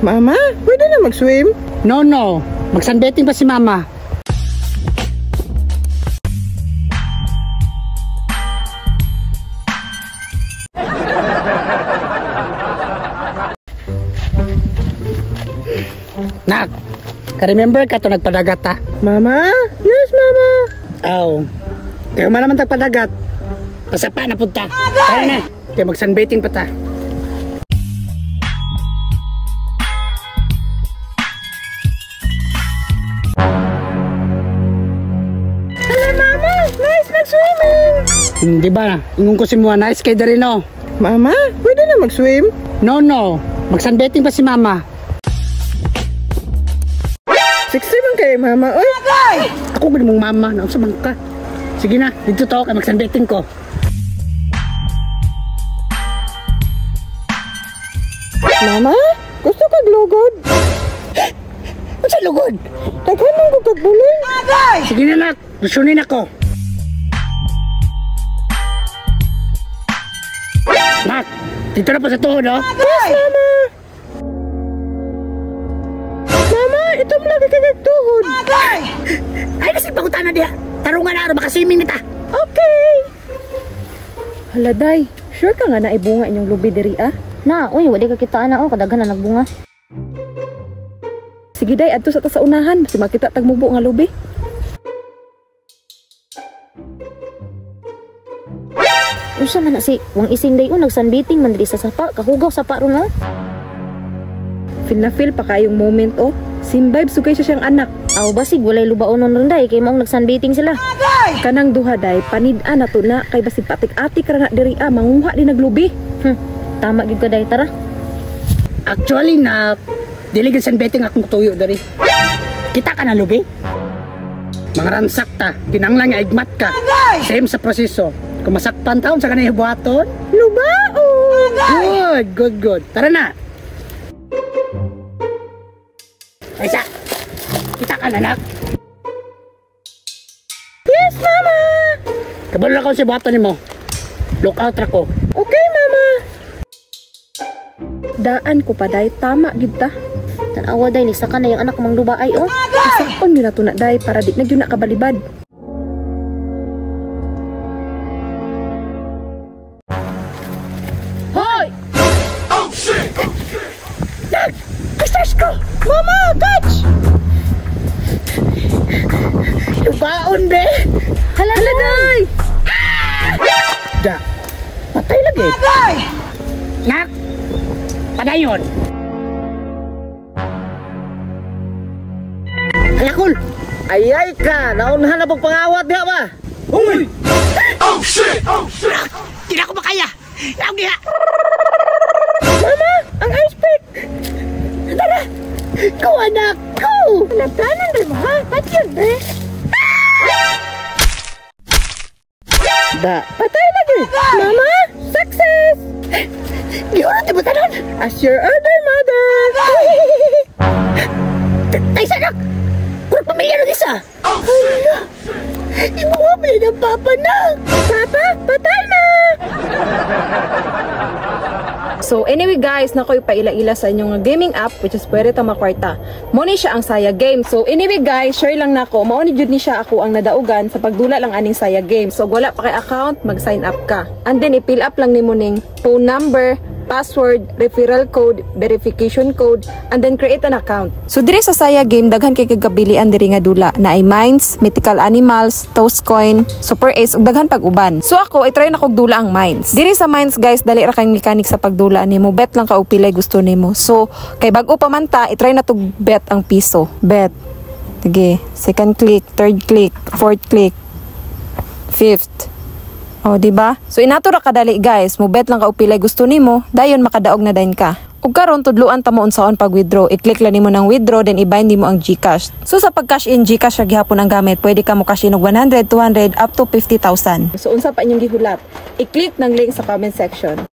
Mama, pwede na mag-swim? No. Mag-sunbathing pa si Mama. Nak, ka-remember ka to nagpadagat ha? Mama? Yes, Mama. Kaya man naman tagpadagat. Pasapa na punta. Kaya na, kaya mag-sunbathing pa ta. Hello, Mama. Nice mag-swimming. Hindi ba? Ingon ko si Mua, nice kay Darino. Mama, pwede na mag-swim? No. Mag-sunbathing pa si Mama. Sexy man kayo, Mama. Oy! Ako ba mong Mama? Nausabang ka. Sige na, dito to, kaya mag-sunbathing ko. Mama, gusto ka glugod? Ano sa lugod? Taghanong ko kagbuling. Sige na nak, gusunin ako. Nak, dito na po sa tuhod oh. Yes, Mama. Mama, ito mo lagi kagagtuhod. Ay, kasi pagutan na diya. Tarungan na araw, makasiming nita. Okay. Hala, Day. Sure ka nga na ibunga inyong lubi diri, ah? Na, uy, wala ka kitaan na, kadaghan na nagbunga. Sige, Day, adto sa ta sa unahan. Si makita tagmubo nga lubi. Usa man na si, wang ising day nagsunbathing man diri sa sapa, kahugaw sapa ron oh. Feel na feel pa kayong moment, oh. Simbibe, sugay siya siyang anak. Aw basig, walay lubaonon ron day, kay maong nagsunbathing sila. Kanang duha, Day, panid-an na to na, kay basig patik-atik ra na diri, ah, manguha din naglubi. Tama gyud ka day, tara. Actually na, diligan sunbathing akong tuyo dari. Kita ka na lubi? Mga ransak ta, kinanglang nga igmat ka. Same sa proseso. Kung masakpan taon sa kanay buhaton, lubaon! Good. Tara na! Aysa! Kita ka na, nak! Yes, Mama! Kabalo ako si buhaton ni mo. Look out ra ko. Okay, Mama! Daan ko pa, Day. Tama, gid ta. Tanawa day, lisa ka na yung anak mang lubaay oh. Isakon nila to na, Day, para di na yun nakabalibad. Hoy! Oh, shit! Nak! Kistas ko! Mama, catch! Lubaon, be! Hala, Day! Da! Patay lagi! Nak! Padayon! Halakol! Ayay ka! Naunahan na pong pangawat diha ba? Uy! Oh shit! Hindi na ako makaya! Ako diha! Mama! Ang ice pick! Tara! Go anak! Go! Nagplanan din mo ha? Ba't yun, be? Da! Patay lagi! Mama! Success! Di ko natin butanon! As your order, Mother! Ay, sanak! Kurang pamilya na isa! Hala! Ibuha mo yun ang papa na! Papa, patay na! So anyway guys, nakoy paila-ila sa inyong gaming app which is pwede ta makwarta. Mo ni siya ang Saya Game. So anyway guys, share lang nako. Mao ni jud ni siya ako ang nadaugan sa pagdula lang aning Saya Game. So wala pa kay account, mag-sign up ka. And then i-fill up lang nimo ning phone number, password, referral code, verification code, and then create an account. So diri sa Saya Game, daghan kay kagabilian diri nga dula na ay mines, mythical animals, toast coin, super ace ug daghan pag-uban. So ako i-try na kog dula ang mines. Diri sa mines guys, dali ra kay mechanic sa pagdula nimo. Bet lang ka og pilay gusto nimo. So kay bag-o pa man ta, i-try na tog bet ang piso. Bet. Sige, second click, third click, fourth click, fifth. O, diba? So, inato ra kadali guys. Mubet lang ka upilay gusto nimo, dayon makadaog na dayon ka. Ug karon tudluan ta mo unsaon pag withdraw. I-click lang nimo ng withdraw then i-bind nimo ang GCash. So sa pag-cash in GCash ra gihapon ang gamit, pwede ka mo cash in og 100, 200 up to 50,000. So unsa pa inyong gihulat? I-click ng link sa comment section.